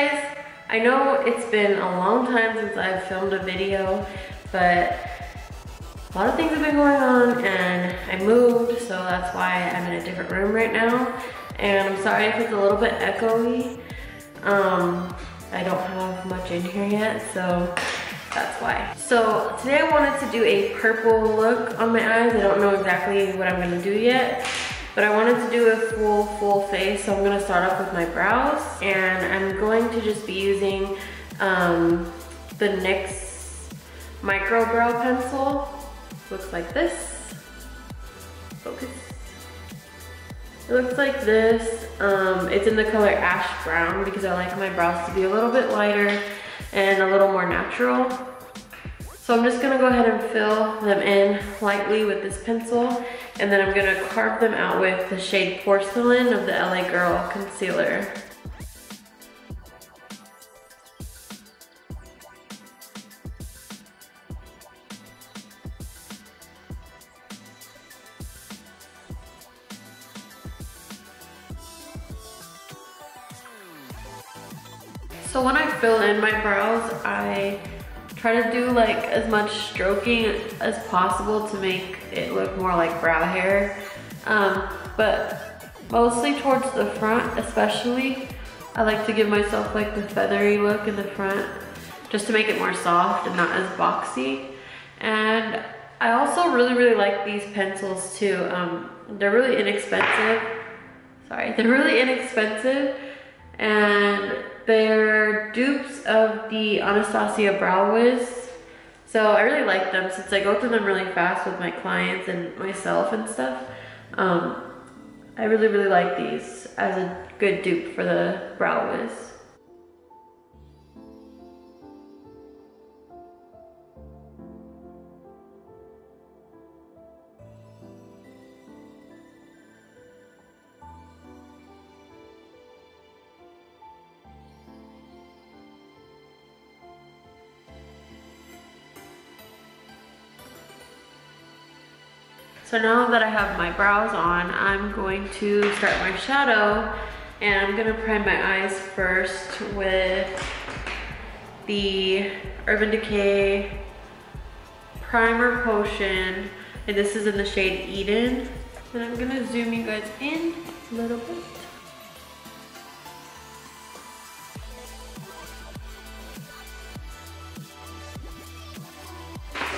guys, I know it's been a long time since I've filmed a video, but a lot of things have been going on and I moved, so that's why I'm in a different room right now. And I'm sorry if it's a little bit echoey. I don't have much in here yet, so that's why. So today I wanted to do a purple look on my eyes. I don't know exactly what I'm gonna do yet, but I wanted to do a full face. So I'm gonna start off with my brows, and I'm going to just be using the NYX micro brow pencil. Looks like this. Focus. It looks like this. It's in the color ash brown because I like my brows to be a little bit lighter and a little more natural. So I'm just gonna go ahead and fill them in lightly with this pencil, and then I'm gonna carve them out with the shade Porcelain of the LA Girl concealer. So when I fill in my brows, I try to do like as much stroking as possible to make it look more like brow hair. But mostly towards the front especially, I like to give myself like the feathery look in the front just to make it more soft and not as boxy. And I also really like these pencils too. They're really inexpensive. Sorry, they're really inexpensive, and they're dupes of the Anastasia Brow Wiz. So I really like them since I go through them really fast with my clients and myself and stuff. I really like these as a good dupe for the Brow Wiz. So now that I have my brows on, I'm going to start my shadow, and I'm gonna prime my eyes first with the Urban Decay Primer Potion, and this is in the shade Eden. And I'm gonna zoom you guys in a little bit.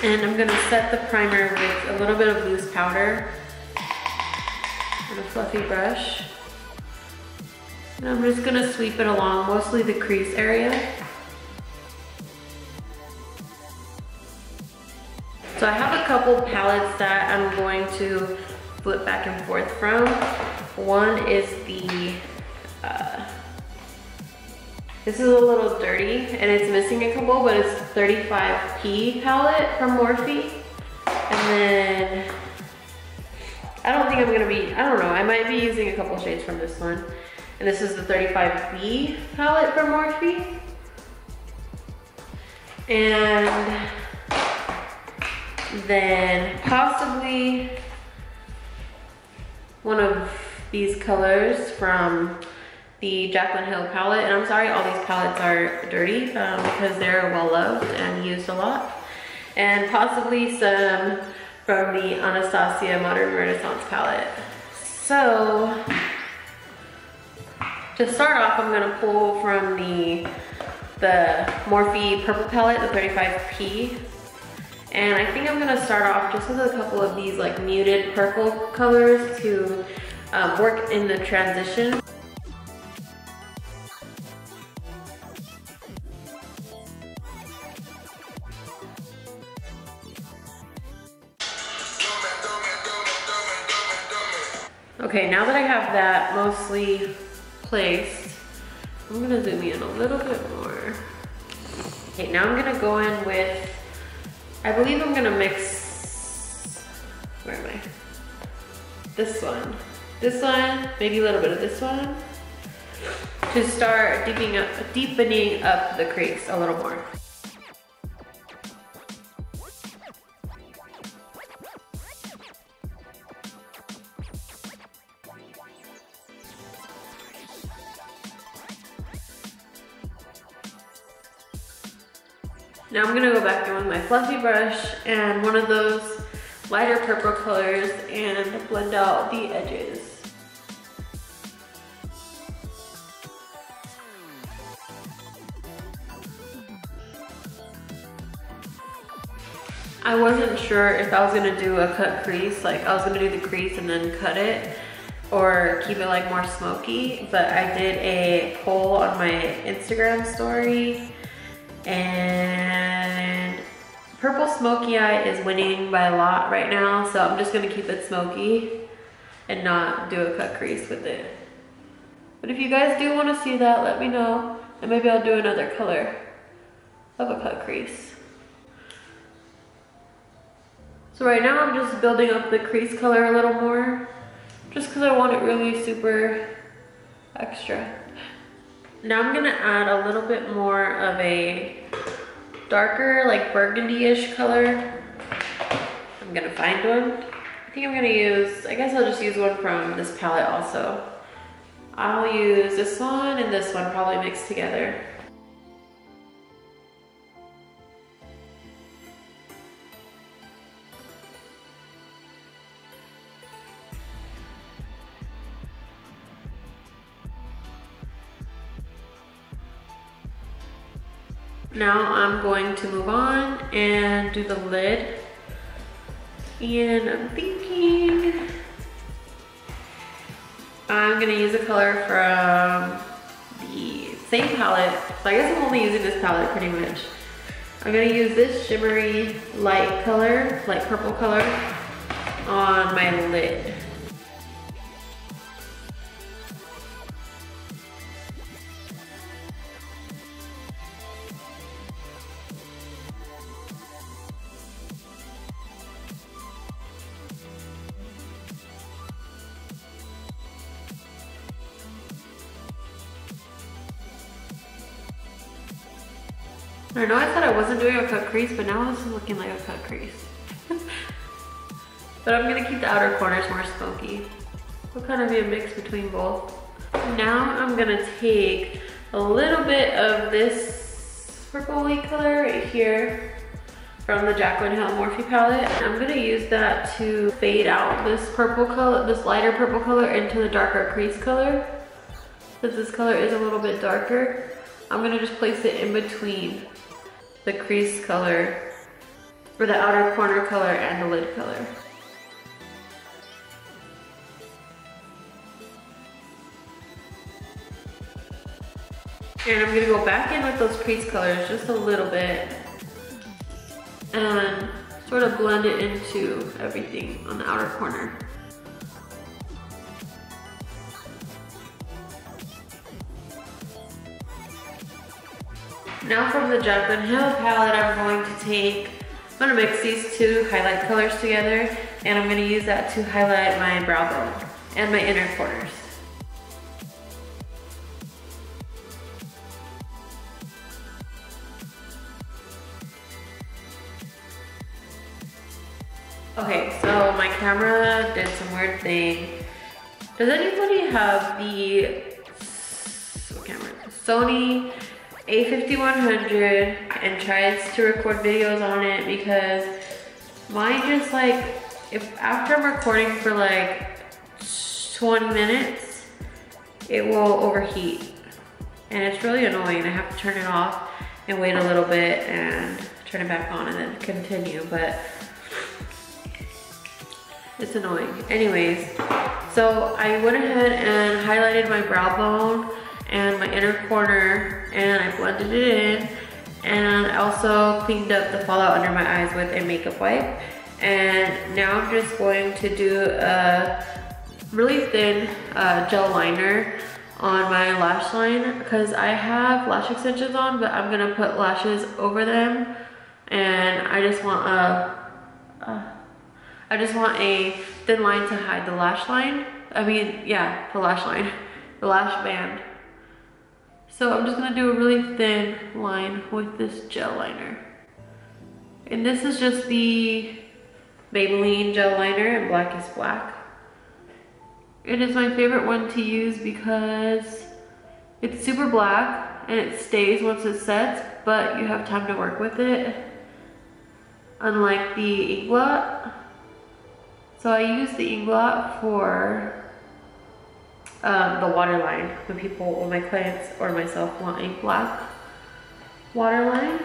And I'm gonna set the primer with a little bit of loose powder and a fluffy brush. And I'm just gonna sweep it along, mostly the crease area. So I have a couple palettes that I'm going to flip back and forth from. One is the, this is a little dirty and it's missing a couple, but it's 35P palette from Morphe. And then, I don't know, I might be using a couple shades from this one. And this is the 35B palette from Morphe. And then possibly one of these colors from the Jaclyn Hill palette. And I'm sorry all these palettes are dirty because they're well loved and used a lot. And possibly some from the Anastasia Modern Renaissance palette. So to start off, I'm gonna pull from the Morphe purple palette, the 35P. And I think I'm gonna start off just with a couple of these like muted purple colors to work in the transition. Okay, now that I have that mostly placed, I'm gonna zoom in a little bit more. Okay, now I'm gonna go in with, I believe I'm gonna mix, where am I? This one, maybe a little bit of this one, to start deepening up the crease a little more. Now I'm gonna go back in with my fluffy brush and one of those lighter purple colors and blend out the edges. I wasn't sure if I was gonna do a cut crease, like I was gonna do the crease and then cut it, or keep it like more smoky, but I did a poll on my Instagram story and Purple Smokey Eye is winning by a lot right now, so I'm just gonna keep it smoky and not do a cut crease with it. But if you guys do wanna see that, let me know, and maybe I'll do another color of a cut crease. So right now I'm just building up the crease color a little more, just because I want it really super extra. Now I'm gonna add a little bit more of a darker, like burgundy-ish color. I'm gonna find one. I think I'm gonna use, I guess I'll just use one from this palette also. I'll use this one and this one probably mixed together. Now I'm going to move on and do the lid. And I'm thinking I'm gonna use a color from the same palette. So I guess I'm only using this palette pretty much. I'm gonna use this shimmery light color, light purple color on my lid. I know I said I wasn't doing a cut crease, but now this is looking like a cut crease. But I'm gonna keep the outer corners more smoky. It'll kind of be a mix between both. Now I'm gonna take a little bit of this purpley color right here from the Jaclyn Hill Morphe palette. I'm gonna use that to fade out this purple color, this lighter purple color into the darker crease color. Since this color is a little bit darker, I'm gonna just place it in between the crease color, or the outer corner color and the lid color. And I'm gonna go back in with those crease colors just a little bit and sort of blend it into everything on the outer corner. Now from the Jaclyn Hill palette, I'm gonna mix these two highlight colors together, and I'm gonna use that to highlight my brow bone and my inner corners. Okay, so my camera did some weird thing. Does anybody have the, what camera? Sony A5100 and tries to record videos on it, because mine just like, if after I'm recording for like 20 minutes, it will overheat. And it's really annoying. I have to turn it off and wait a little bit and turn it back on and then continue, but it's annoying. Anyways, so I went ahead and highlighted my brow bone and my inner corner, and I blended it in, and I also cleaned up the fallout under my eyes with a makeup wipe. And now I'm just going to do a really thin gel liner on my lash line, because I have lash extensions on, but I'm gonna put lashes over them, and I just want a thin line to hide the lash line. I mean, yeah, the lash line, the lash band. So I'm just gonna do a really thin line with this gel liner. And this is just the Maybelline gel liner in Black is Black. It is my favorite one to use because it's super black and it stays once it sets, but you have time to work with it, unlike the ink blot. So I use the ink blot for the waterline when my clients or myself want a black waterline,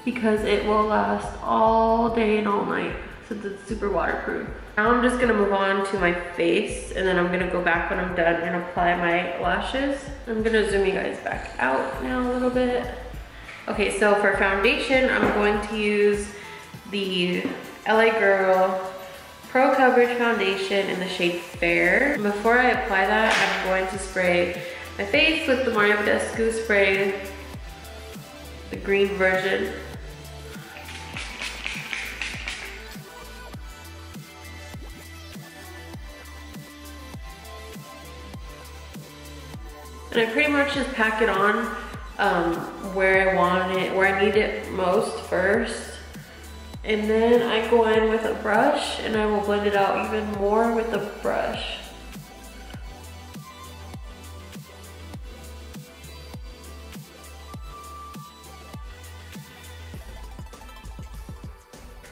because it will last all day and all night since it's super waterproof. Now I'm just gonna move on to my face, and then I'm gonna go back when I'm done and apply my lashes. I'm gonna zoom you guys back out now a little bit. Okay, so for foundation, I'm going to use the LA Girl Pro Coverage Foundation in the shade Fair. Before I apply that, I'm going to spray my face with the Mario Badescu spray, the green version. And I pretty much just pack it on where I want it, where I need it most first. And then I go in with a brush and I will blend it out even more with the brush.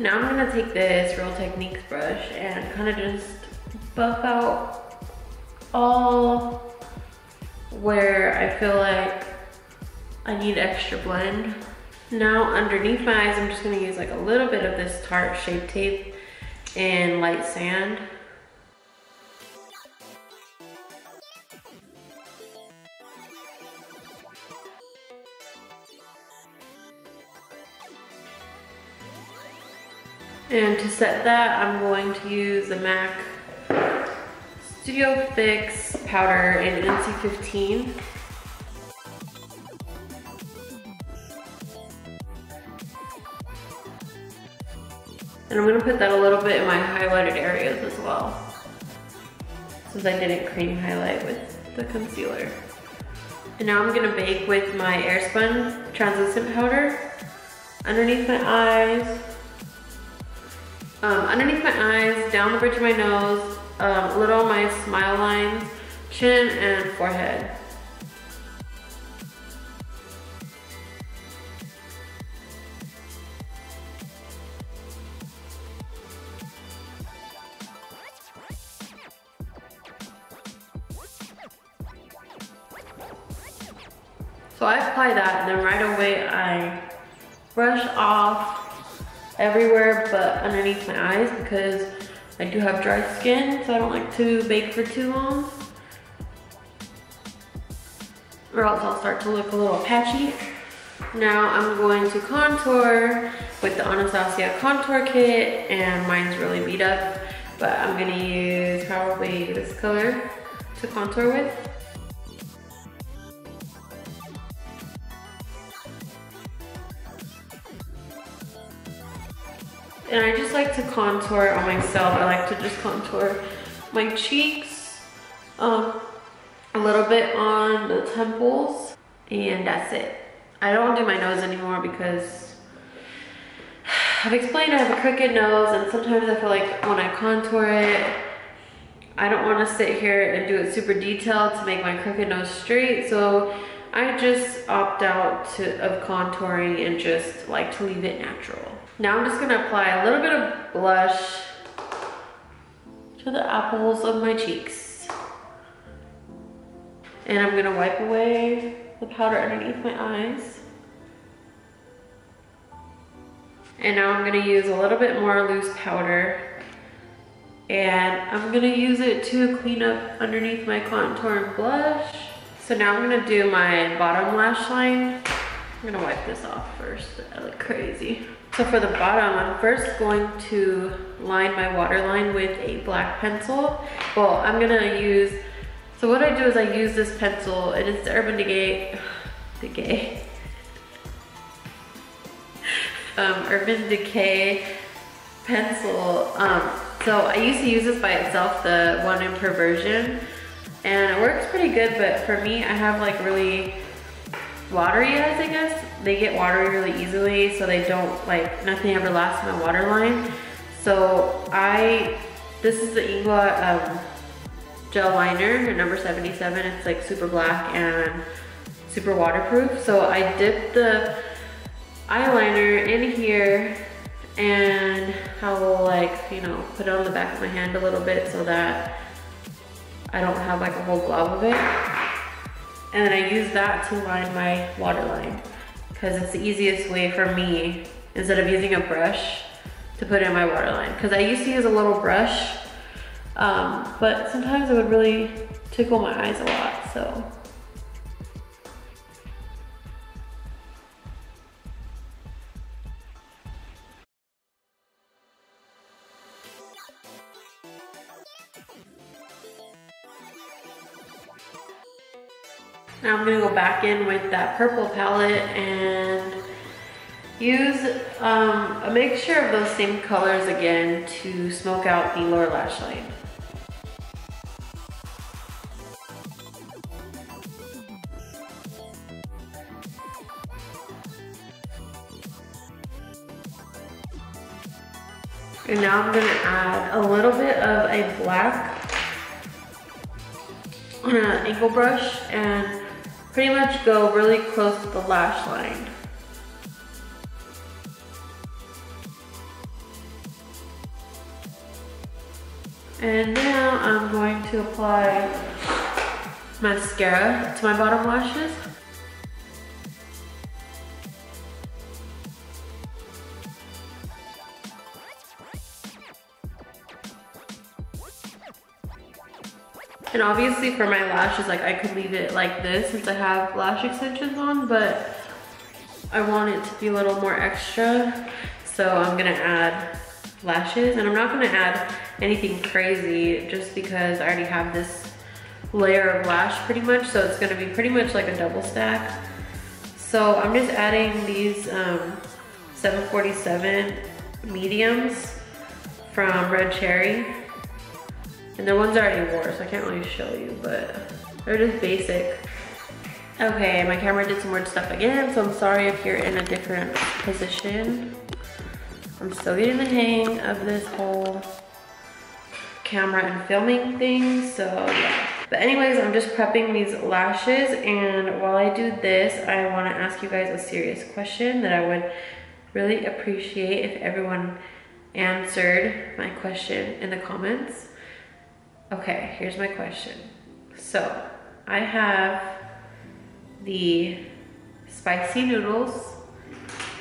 Now I'm gonna take this Real Techniques brush and kind of just buff out all where I feel like I need extra blend. Now underneath my eyes, I'm just gonna use like a little bit of this Tarte Shape Tape and light sand. And to set that, I'm going to use the MAC Studio Fix powder in NC15. And I'm gonna put that a little bit in my highlighted areas as well, since I didn't cream highlight with the concealer. And now I'm gonna bake with my Airspun translucent powder underneath my eyes. Down the bridge of my nose, a little on my smile lines, chin, and forehead. So I apply that, and then right away I brush off everywhere but underneath my eyes, because I do have dry skin, so I don't like to bake for too long, or else I'll start to look a little patchy. Now I'm going to contour with the Anastasia contour kit, and mine's really beat up, but I'm gonna use probably this color to contour with. And I just like to contour on myself. I like to just contour my cheeks, a little bit on the temples, and that's it. I don't do my nose anymore because I've explained I have a crooked nose, and sometimes I feel like when I contour it, I don't want to sit here and do it super detailed to make my crooked nose straight. So I just opt out of contouring and just like to leave it natural. Now I'm just gonna apply a little bit of blush to the apples of my cheeks. And I'm gonna wipe away the powder underneath my eyes. And now I'm gonna use a little bit more loose powder, and I'm gonna use it to clean up underneath my contour and blush. So now I'm gonna do my bottom lash line. I'm gonna wipe this off first, I look crazy. So for the bottom, I'm first going to line my waterline with a black pencil. Well, I'm gonna use, so what I do is I use this pencil, and it's the Urban Decay Urban Decay pencil. So I used to use this by itself, the one in Perversion, and it works pretty good, but for me, I have like really watery eyes, I guess. They get watery really easily, so they don't, like, nothing ever lasts in my waterline. So this is the Inglot gel liner, number 77. It's like super black and super waterproof. So I dipped the eyeliner in here and I will like, you know, put it on the back of my hand a little bit so that I don't have like a whole glob of it. And then I use that to line my waterline because it's the easiest way for me, instead of using a brush, to put in my waterline. Because I used to use a little brush, but sometimes it would really tickle my eyes a lot, so. Now I'm gonna go back in with that purple palette and use a mixture of those same colors again to smoke out the lower lash line. And now I'm gonna add a little bit of a black on an angle brush and pretty much go really close to the lash line. And now I'm going to apply mascara to my bottom lashes. And obviously for my lashes, like I could leave it like this since I have lash extensions on, but I want it to be a little more extra. So I'm gonna add lashes, and I'm not gonna add anything crazy just because I already have this layer of lash pretty much. So it's gonna be pretty much like a double stack. So I'm just adding these 747 mediums from Red Cherry. And the ones I already wore, so I can't really show you, but they're just basic. Okay, my camera did some weird stuff again, so I'm sorry if you're in a different position. I'm still getting the hang of this whole camera and filming thing, so yeah. But anyways, I'm just prepping these lashes, and while I do this, I wanna ask you guys a serious question that I would really appreciate if everyone answered my question in the comments. Okay, here's my question. So, I have the spicy noodles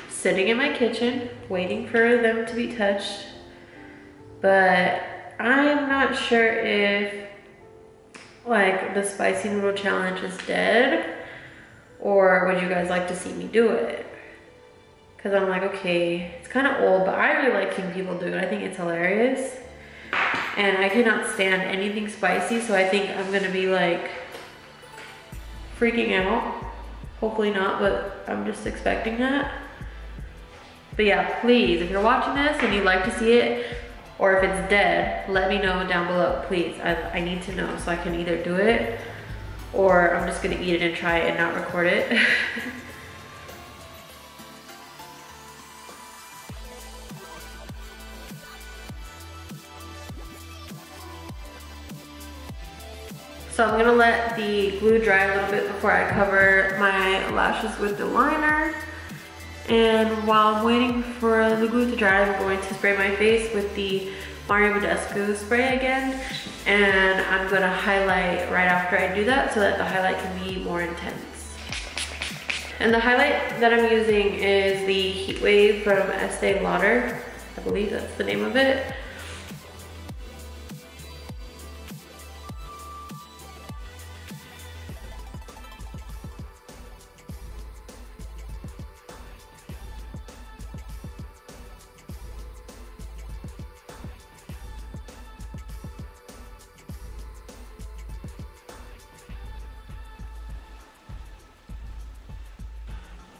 sitting in my kitchen, waiting for them to be touched. But I'm not sure if like the spicy noodle challenge is dead, or would you guys like to see me do it? Cause I'm like, okay, it's kind of old, but I really like seeing people do it. I think it's hilarious. And I cannot stand anything spicy, so I think I'm gonna be like freaking out. Hopefully not, but I'm just expecting that. But yeah, please, if you're watching this and you'd like to see it, or if it's dead, let me know down below, please. I need to know so I can either do it, or I'm just gonna eat it and try it and not record it. So I'm gonna let the glue dry a little bit before I cover my lashes with the liner. And while I'm waiting for the glue to dry, I'm going to spray my face with the Mario Badescu spray again. And I'm gonna highlight right after I do that so that the highlight can be more intense. And the highlight that I'm using is the Heat Wave from Estee Lauder. I believe that's the name of it.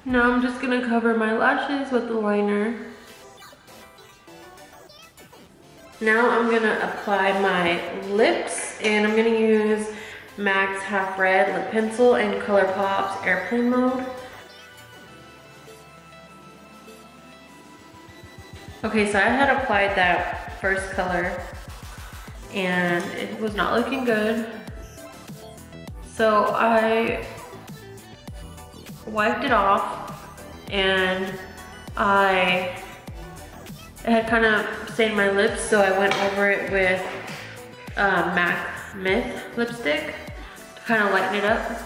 Now I'm just gonna cover my lashes with the liner. Now I'm gonna apply my lips, and I'm gonna use MAC's Half Red Lip Pencil and ColourPop's Airplane Mode. Okay, so I had applied that first color and it was not looking good. So I wiped it off and it had kind of stained my lips, so I went over it with MAC Myth lipstick to kind of lighten it up.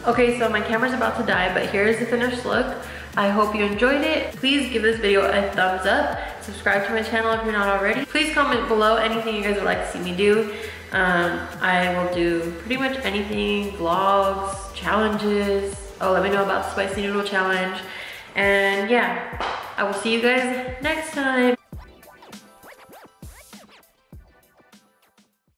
Okay, so my camera's about to die, but here's the finished look. I hope you enjoyed it. Please give this video a thumbs up. Subscribe to my channel if you're not already. Please comment below anything you guys would like to see me do. I will do pretty much anything, vlogs, challenges. Oh, let me know about the spicy noodle challenge. And yeah, I will see you guys next time.